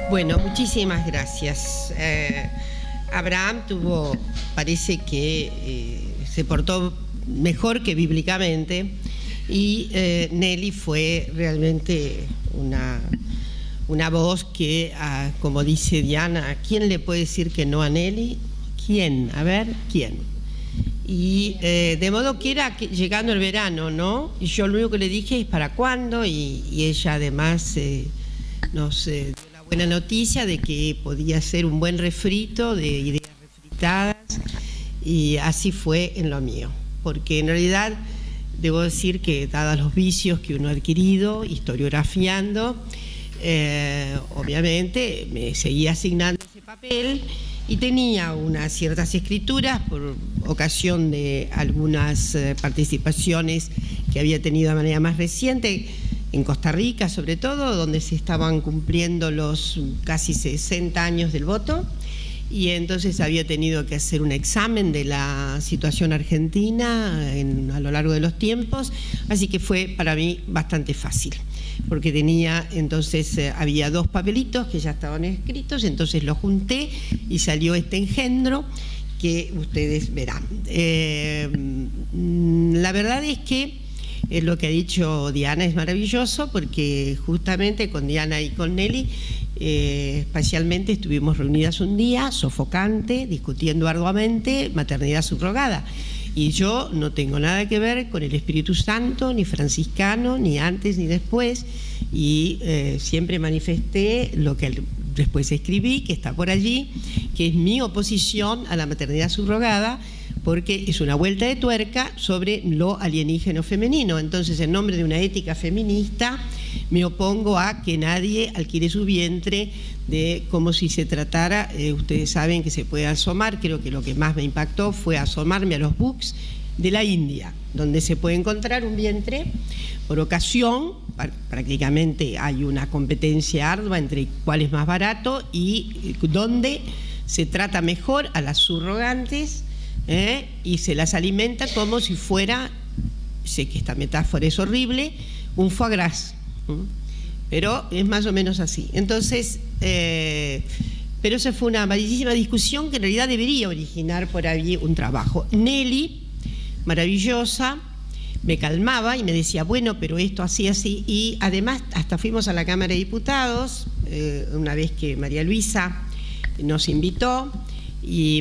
Bueno, muchísimas gracias. Abraham parece que se portó mejor que bíblicamente, y Nelly fue realmente una voz que, como dice Diana, ¿quién le puede decir que no a Nelly? ¿Quién? A ver, ¿quién? Y de modo que era llegando el verano, ¿no? Y yo lo único que le dije es ¿para cuándo? Y ella además nos dio la buena noticia de que podía ser un buen refrito de ideas refritadas, y así fue en lo mío, porque en realidad debo decir que dados los vicios que uno ha adquirido historiografiando, obviamente me seguía asignando ese papel, y tenía unas ciertas escrituras por ocasión de algunas participaciones que había tenido de manera más reciente en Costa Rica, sobre todo, donde se estaban cumpliendo los casi 60 años del voto, y entonces había tenido que hacer un examen de la situación argentina a lo largo de los tiempos, así que fue para mí bastante fácil, porque había dos papelitos que ya estaban escritos, entonces los junté y salió este engendro que ustedes verán. La verdad es que lo que ha dicho Diana es maravilloso, porque justamente con Diana y con Nelly espacialmente estuvimos reunidas un día, sofocante, discutiendo arduamente maternidad subrogada. Y yo no tengo nada que ver con el Espíritu Santo, ni franciscano, ni antes ni después, y siempre manifesté lo que después escribí, que está por allí, que es mi oposición a la maternidad subrogada, porque es una vuelta de tuerca sobre lo alienígeno femenino. Entonces, en nombre de una ética feminista, me opongo a que nadie alquile su vientre como si se tratara, ustedes saben que se puede asomar, creo que lo que más me impactó fue asomarme a los books de la India, donde se puede encontrar un vientre por ocasión. Prácticamente hay una competencia ardua entre cuál es más barato y dónde se trata mejor a las subrogantes, y se las alimenta como si fuera, sé que esta metáfora es horrible, un foie gras, pero es más o menos así. Entonces, pero esa fue una amarillísima discusión que en realidad debería originar por ahí un trabajo. Nelly, maravillosa, me calmaba y me decía, bueno, pero esto así, así, y además hasta fuimos a la Cámara de Diputados, una vez que María Luisa nos invitó, y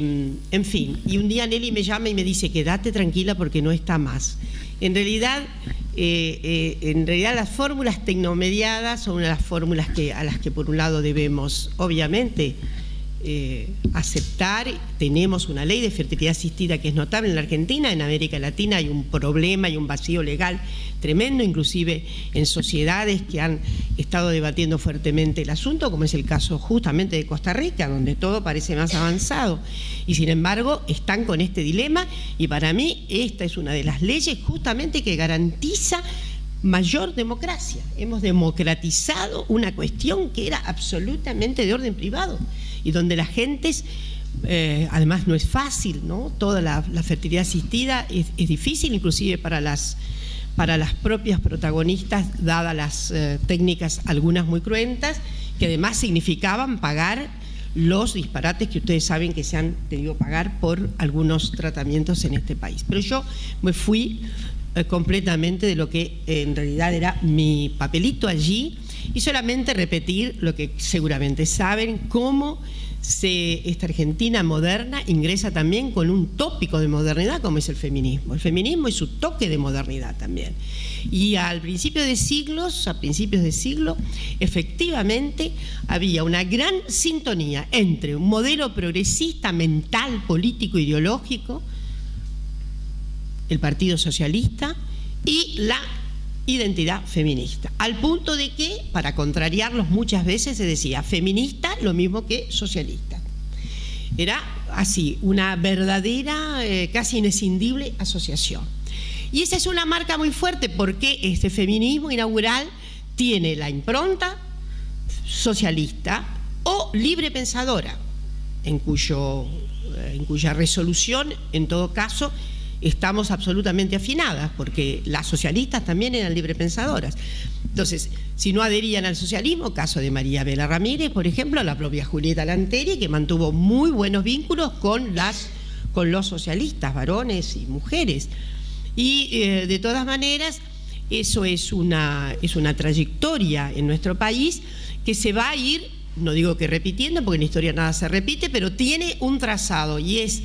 en fin, y un día Nelly me llama y me dice, quédate tranquila porque no está más. En realidad las fórmulas tecnomediadas son una de las fórmulas a las que por un lado debemos obviamente aceptar. Tenemos una ley de fertilidad asistida que es notable en la Argentina. En América Latina hay un problema y un vacío legal tremendo, inclusive en sociedades que han estado debatiendo fuertemente el asunto, como es el caso justamente de Costa Rica, donde todo parece más avanzado, y sin embargo están con este dilema. Y para mí esta es una de las leyes justamente que garantiza mayor democracia. Hemos democratizado una cuestión que era absolutamente de orden privado, y donde las gentes, además no es fácil, ¿no? Toda la fertilidad asistida es difícil, inclusive para las propias protagonistas, dadas las técnicas, algunas muy cruentas, que además significaban pagar los disparates que ustedes saben que se han tenido que pagar por algunos tratamientos en este país. Pero yo me fui completamente de lo que en realidad era mi papelito allí, y solamente repetir lo que seguramente saben, cómo esta Argentina moderna ingresa también con un tópico de modernidad como es el feminismo. El feminismo es su toque de modernidad también. Y a principios de siglo, efectivamente había una gran sintonía entre un modelo progresista mental, político, ideológico, el Partido Socialista, y la identidad feminista, al punto de que, para contrariarlos muchas veces, se decía feminista lo mismo que socialista. Era así, una verdadera, casi inescindible asociación. Y esa es una marca muy fuerte, porque este feminismo inaugural tiene la impronta socialista o libre pensadora, en cuya resolución, en todo caso, estamos absolutamente afinadas, porque las socialistas también eran librepensadoras. Entonces, si no adherían al socialismo, caso de María Vela Ramírez, por ejemplo, la propia Julieta Lanteri, que mantuvo muy buenos vínculos con los socialistas, varones y mujeres. Y de todas maneras, eso es una trayectoria en nuestro país que se va a ir, no digo que repitiendo, porque en la historia nada se repite, pero tiene un trazado, y es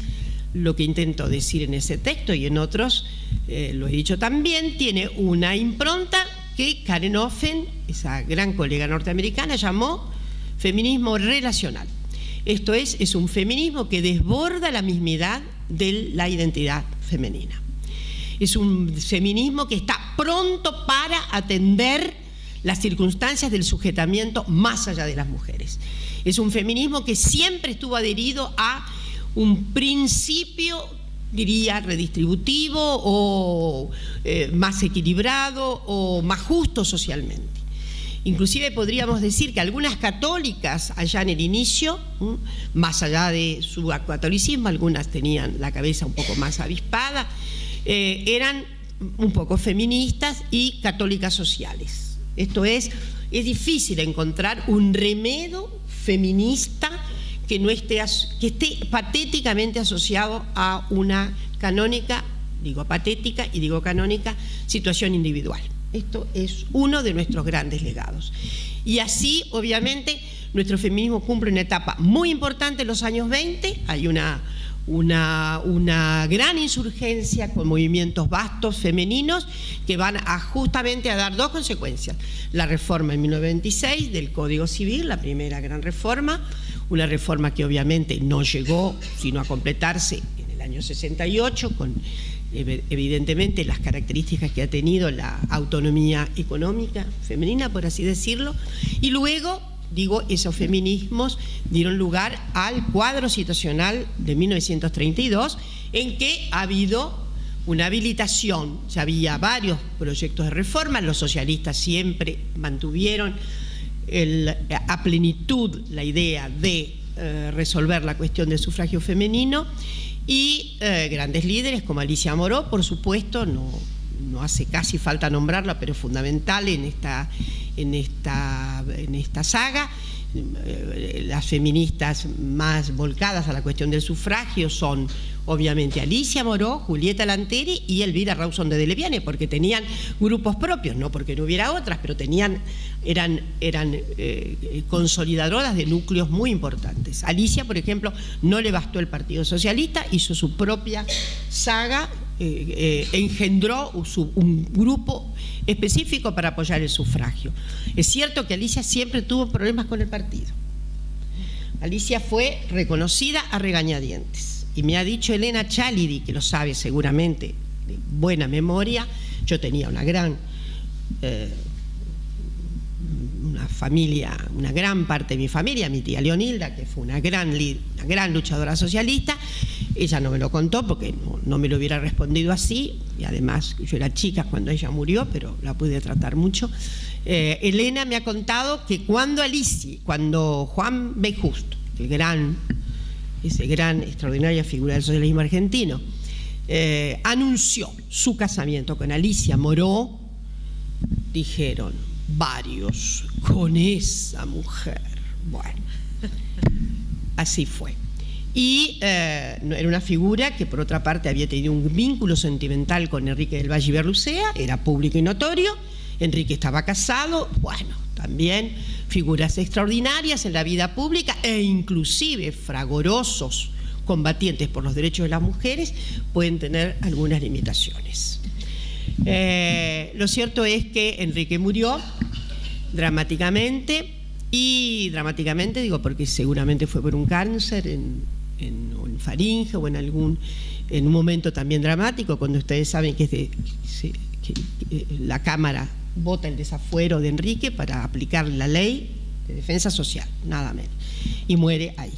lo que intento decir en ese texto y en otros, lo he dicho también, tiene una impronta que Karen Offen, esa gran colega norteamericana, llamó feminismo relacional. Esto es un feminismo que desborda la mismidad de la identidad femenina. Es un feminismo que está pronto para atender las circunstancias del sujetamiento más allá de las mujeres. Es un feminismo que siempre estuvo adherido a un principio, diría, redistributivo o más equilibrado o más justo socialmente. Inclusive podríamos decir que algunas católicas allá en el inicio, más allá de su catolicismo, algunas tenían la cabeza un poco más avispada, eran un poco feministas y católicas sociales. Esto es difícil encontrar un remedo feminista que esté patéticamente asociado a una canónica, digo patética y digo canónica, situación individual. Esto es uno de nuestros grandes legados. Y así, obviamente, nuestro feminismo cumple una etapa muy importante en los años 20. Hay una gran insurgencia con movimientos vastos femeninos que van justamente a dar dos consecuencias. La reforma en 1926 del Código Civil, la primera gran reforma, una reforma que obviamente no llegó sino a completarse en el año 68 con evidentemente las características que ha tenido la autonomía económica femenina, por así decirlo, y luego, digo, esos feminismos dieron lugar al cuadro situacional de 1932, en que ha habido una habilitación. Ya había varios proyectos de reforma, los socialistas siempre mantuvieron a plenitud la idea de resolver la cuestión del sufragio femenino, y grandes líderes como Alicia Moró, por supuesto, no hace casi falta nombrarla, pero es fundamental en esta saga. Las feministas más volcadas a la cuestión del sufragio son obviamente Alicia Moró, Julieta Lanteri y Elvira Rawson de Deleviane, porque tenían grupos propios, no porque no hubiera otras, pero eran consolidadoras de núcleos muy importantes. Alicia, por ejemplo, no le bastó el Partido Socialista, hizo su propia saga, engendró un grupo específico para apoyar el sufragio. Es cierto que Alicia siempre tuvo problemas con el partido. Alicia fue reconocida a regañadientes. Y me ha dicho Elena Chalidi, que lo sabe seguramente, de buena memoria, yo tenía una gran una gran parte de mi familia, mi tía Leonilda, que fue una gran luchadora socialista. Ella no me lo contó porque no me lo hubiera respondido así, y además yo era chica cuando ella murió, pero la pude tratar mucho. Elena me ha contado que cuando Juan B. Justo, ese gran, extraordinaria figura del socialismo argentino, anunció su casamiento con Alicia Moró, dijeron varios, con esa mujer. Bueno, así fue. Y era una figura que por otra parte había tenido un vínculo sentimental con Enrique del Valle y Berrucea, era público y notorio. Enrique estaba casado, bueno, también figuras extraordinarias en la vida pública e inclusive fragorosos combatientes por los derechos de las mujeres pueden tener algunas limitaciones. Lo cierto es que Enrique murió dramáticamente, y dramáticamente digo porque seguramente fue por un cáncer en faringe o en un momento también dramático, cuando ustedes saben que la Cámara vota el desafuero de Enrique para aplicar la ley de defensa social, nada menos, y muere ahí.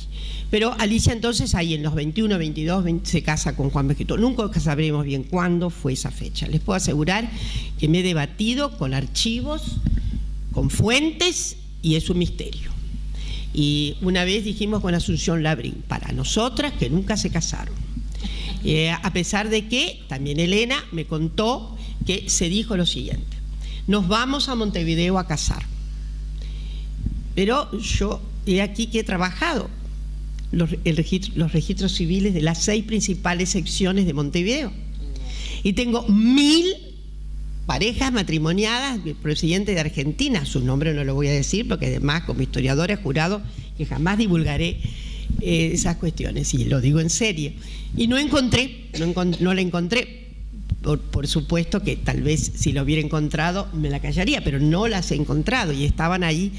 Pero Alicia entonces ahí en los 21, 22 se casa con Juan Vegeto. Nunca sabremos bien cuándo fue esa fecha. Les puedo asegurar que me he debatido con archivos, con fuentes, y es un misterio. Y una vez dijimos con Asunción Labrín, para nosotras que nunca se casaron. A pesar de que también Elena me contó que se dijo lo siguiente: nos vamos a Montevideo a casar. Pero yo he aquí que he trabajado los registros civiles de las 6 principales secciones de Montevideo. Y tengo 1000 parejas matrimoniadas del presidente de Argentina. Su nombre no lo voy a decir porque además como historiadora he jurado que jamás divulgaré esas cuestiones. Y lo digo en serio. Y no la encontré. Por supuesto que tal vez si lo hubiera encontrado me la callaría, pero no las he encontrado y estaban ahí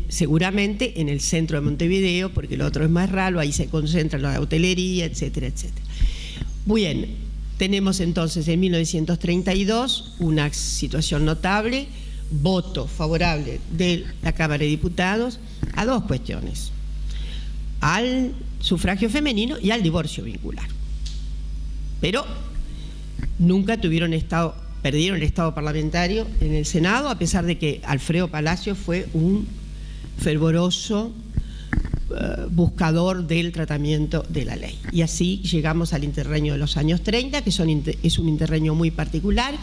seguramente en el centro de Montevideo, porque el otro es más raro, ahí se concentra la hotelería, etcétera, etcétera. Bien, tenemos entonces en 1932 una situación notable, voto favorable de la Cámara de Diputados a 2 cuestiones: al sufragio femenino y al divorcio vincular. Pero nunca perdieron el estado parlamentario en el Senado, a pesar de que Alfredo Palacio fue un fervoroso buscador del tratamiento de la ley. Y así llegamos al interreño de los años 30, que es un interreño muy particular.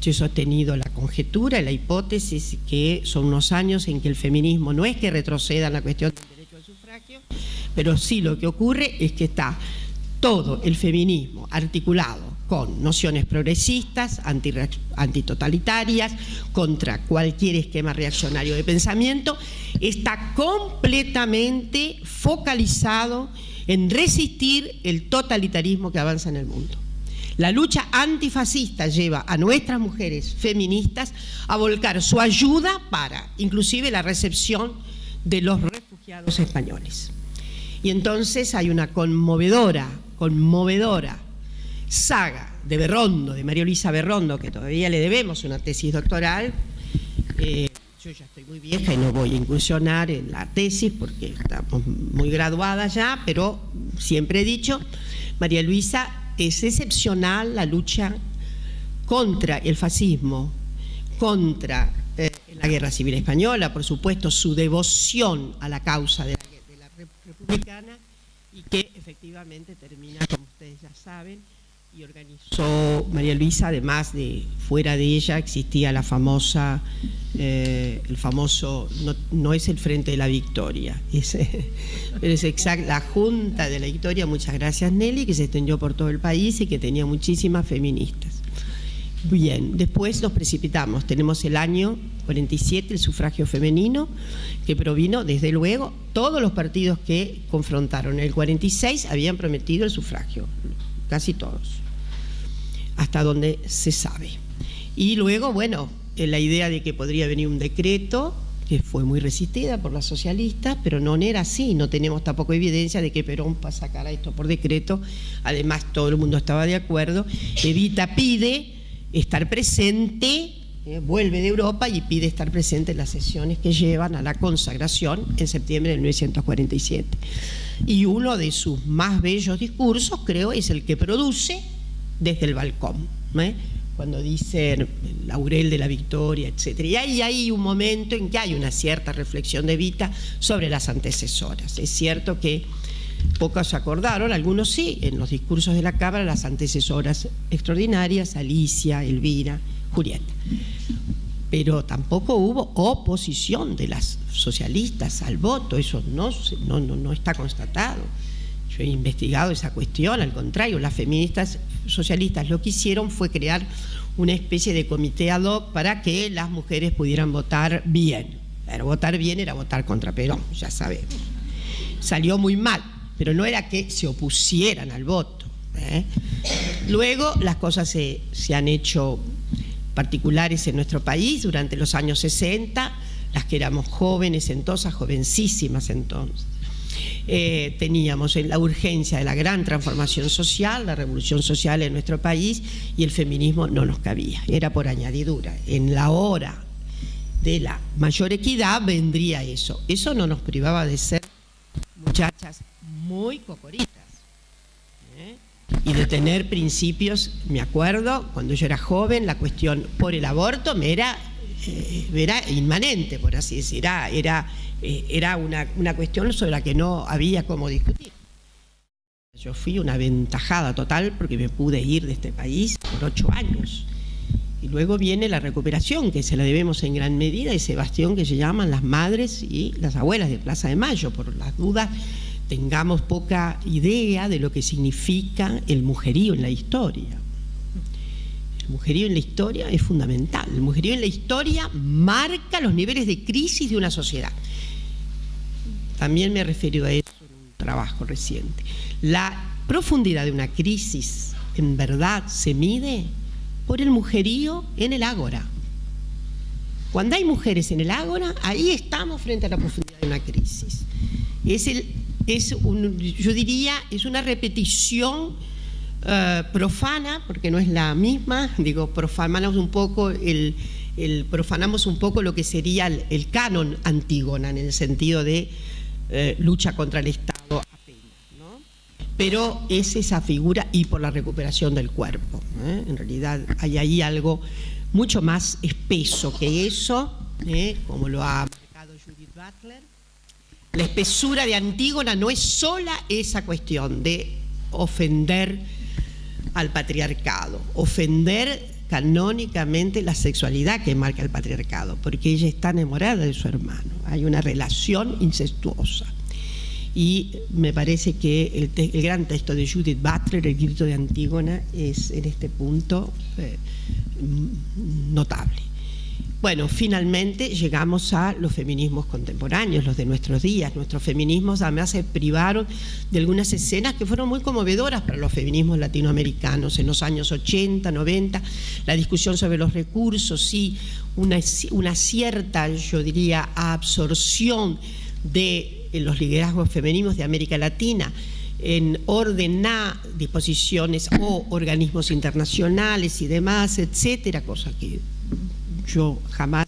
Yo he sostenido la conjetura, la hipótesis, que son unos años en que el feminismo no es que retroceda en la cuestión del derecho al sufragio, pero sí lo que ocurre es que está todo el feminismo articulado con nociones progresistas, antitotalitarias, contra cualquier esquema reaccionario de pensamiento, está completamente focalizado en resistir el totalitarismo que avanza en el mundo. La lucha antifascista lleva a nuestras mujeres feministas a volcar su ayuda para, inclusive, la recepción de los refugiados españoles. Y entonces hay una conmovedora saga de Berrondo, de María Luisa Berrondo, que todavía le debemos una tesis doctoral. Yo ya estoy muy vieja y no voy a incursionar en la tesis porque estamos muy graduadas ya, pero siempre he dicho, María Luisa, es excepcional la lucha contra el fascismo, contra la Guerra Civil Española, por supuesto, su devoción a la causa de la republicana, y que efectivamente termina, como ustedes ya saben, y organizó María Luisa, además de, fuera de ella existía la famosa, el famoso, no es el Frente de la Victoria, pero es exacto, la Junta de la Victoria, muchas gracias Nelly, que se extendió por todo el país y que tenía muchísimas feministas. Bien, después nos precipitamos, tenemos el año 47, el sufragio femenino, que provino, desde luego, todos los partidos que confrontaron. En el 46 habían prometido el sufragio, casi todos, hasta donde se sabe. Y luego, bueno, la idea de que podría venir un decreto, que fue muy resistida por las socialistas, pero no era así, no tenemos tampoco evidencia de que Perón sacara esto por decreto, además todo el mundo estaba de acuerdo. Evita pide estar presente, vuelve de Europa y pide estar presente en las sesiones que llevan a la consagración en septiembre de 1947. Y uno de sus más bellos discursos, creo, es el que produce desde el balcón, cuando dice el laurel de la victoria, etc. Y ahí hay un momento en que hay una cierta reflexión de Evita sobre las antecesoras. Es cierto que pocos se acordaron, algunos sí, en los discursos de la Cámara, las antecesoras extraordinarias, Alicia, Elvira, Julieta. Pero tampoco hubo oposición de las socialistas al voto, eso no está constatado. Yo he investigado esa cuestión, al contrario, las feministas socialistas lo que hicieron fue crear una especie de comité ad hoc para que las mujeres pudieran votar bien. Pero votar bien era votar contra Perón, ya sabemos. Salió muy mal, pero no era que se opusieran al voto. Luego las cosas se han hecho particulares en nuestro país durante los años 60, las que éramos jóvenes entonces, jovencísimas entonces. Teníamos la urgencia de la gran transformación social, la revolución social en nuestro país, y el feminismo no nos cabía, era por añadidura. En la hora de la mayor equidad vendría eso. Eso no nos privaba de ser muchachas muy cocoritas, y de tener principios. Me acuerdo, cuando yo era joven, la cuestión por el aborto me era inmanente, por así decir, era una cuestión sobre la que no había cómo discutir. Yo fui una aventajada total porque me pude ir de este país por 8 años. Y luego viene la recuperación, que se la debemos en gran medida a ese bastión que se llaman las madres y las abuelas de Plaza de Mayo. Por las dudas, tengamos poca idea de lo que significa el mujerío en la historia. El mujerío en la historia es fundamental. El mujerío en la historia marca los niveles de crisis de una sociedad. También me he referido a eso en un trabajo reciente. La profundidad de una crisis, en verdad, se mide por el mujerío en el ágora. Cuando hay mujeres en el ágora, ahí estamos frente a la profundidad de una crisis. Yo diría, es una repetición profana, porque no es la misma. Digo, profanamos un poco lo que sería el canon Antígona, en el sentido de lucha contra el Estado apenas, ¿no? Pero es esa figura, y por la recuperación del cuerpo, ¿eh? En realidad hay ahí algo mucho más espeso que eso, como lo ha marcado Judith Butler. La espesura de Antígona no es sola esa cuestión de ofender al patriarcado, ofender canónicamente la sexualidad que marca el patriarcado, porque ella está enamorada de su hermano, hay una relación incestuosa. Y me parece que el gran texto de Judith Butler, El grito de Antígona, es en este punto notable. Bueno, finalmente llegamos a los feminismos contemporáneos, los de nuestros días. Nuestros feminismos además se privaron de algunas escenas que fueron muy conmovedoras para los feminismos latinoamericanos. En los años 80, 90, la discusión sobre los recursos, sí, una cierta, yo diría, absorción de los liderazgos femeninos de América Latina en orden a disposiciones o organismos internacionales y demás, etcétera, cosa que yo jamás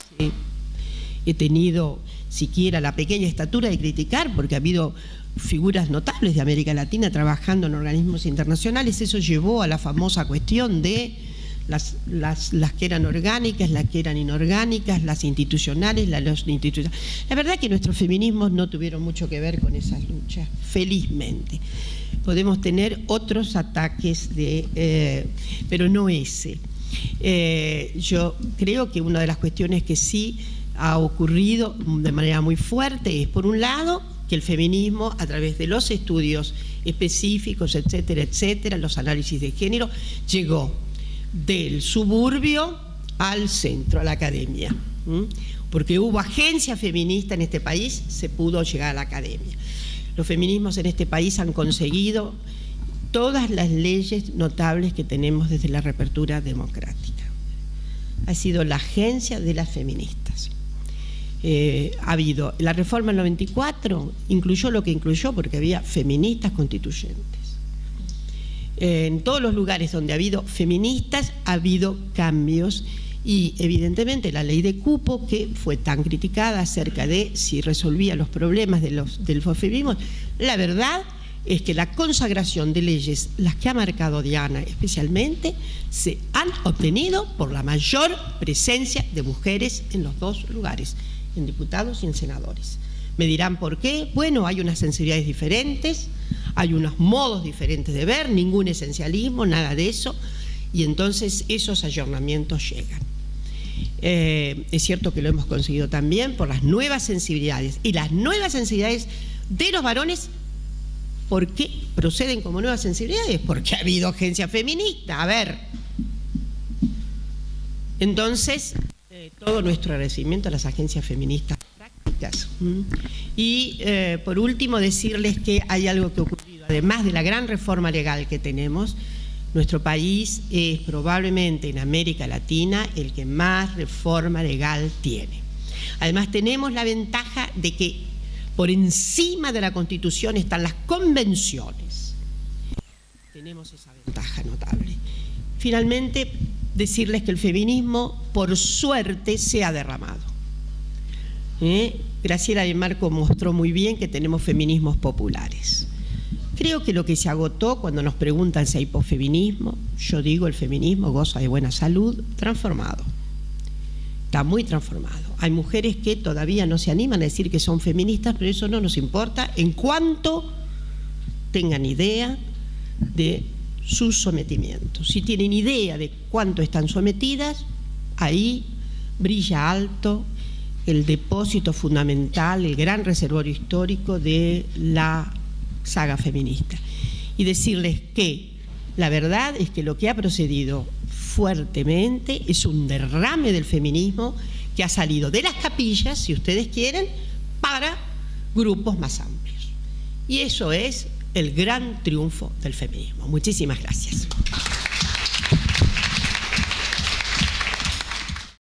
he tenido siquiera la pequeña estatura de criticar, porque ha habido figuras notables de América Latina trabajando en organismos internacionales. Eso llevó a la famosa cuestión de las que eran orgánicas, las que eran inorgánicas, las institucionales, las no institucionales. La verdad que nuestros feminismos no tuvieron mucho que ver con esas luchas, felizmente. Podemos tener otros ataques, pero no ese. Yo creo que una de las cuestiones que sí ha ocurrido de manera muy fuerte es, por un lado, que el feminismo, a través de los estudios específicos, etcétera, etcétera, los análisis de género, llegó del suburbio al centro, a la academia. Porque hubo agencia feminista en este país, se pudo llegar a la academia. Los feminismos en este país han conseguido todas las leyes notables que tenemos desde la reapertura democrática. Ha sido la agencia de las feministas. Ha habido la reforma del 94, incluyó lo que incluyó porque había feministas constituyentes. En todos los lugares donde ha habido feministas ha habido cambios, y evidentemente la ley de cupo, que fue tan criticada acerca de si resolvía los problemas del feminismo, la verdad es que la consagración de leyes, las que ha marcado Diana especialmente, se han obtenido por la mayor presencia de mujeres en los dos lugares, en diputados y en senadores. Me dirán por qué. Bueno, hay unas sensibilidades diferentes, hay unos modos diferentes de ver, ningún esencialismo, nada de eso, y entonces esos ayornamientos llegan. Es cierto que lo hemos conseguido también por las nuevas sensibilidades, y las nuevas sensibilidades de los varones. ¿Por qué proceden como nuevas sensibilidades? Porque ha habido agencia feminista. A ver. Entonces, todo nuestro agradecimiento a las agencias feministas prácticas. Y por último, decirles que hay algo que ha ocurrido. Además de la gran reforma legal que tenemos, nuestro país es probablemente en América Latina el que más reforma legal tiene. Además, tenemos la ventaja de que por encima de la Constitución están las convenciones. Tenemos esa ventaja notable. Finalmente, decirles que el feminismo, por suerte, se ha derramado. Graciela de Marco mostró muy bien que tenemos feminismos populares. Creo que lo que se agotó cuando nos preguntan si hay posfeminismo, yo digo el feminismo goza de buena salud, transformado. Está muy transformado. Hay mujeres que todavía no se animan a decir que son feministas, pero eso no nos importa en cuanto tengan idea de su sometimiento. Si tienen idea de cuánto están sometidas, ahí brilla alto el depósito fundamental, el gran reservorio histórico de la saga feminista. Y decirles que la verdad es que lo que ha procedido fuertemente es un derrame del feminismo que ha salido de las capillas, si ustedes quieren, para grupos más amplios. Y eso es el gran triunfo del feminismo. Muchísimas gracias.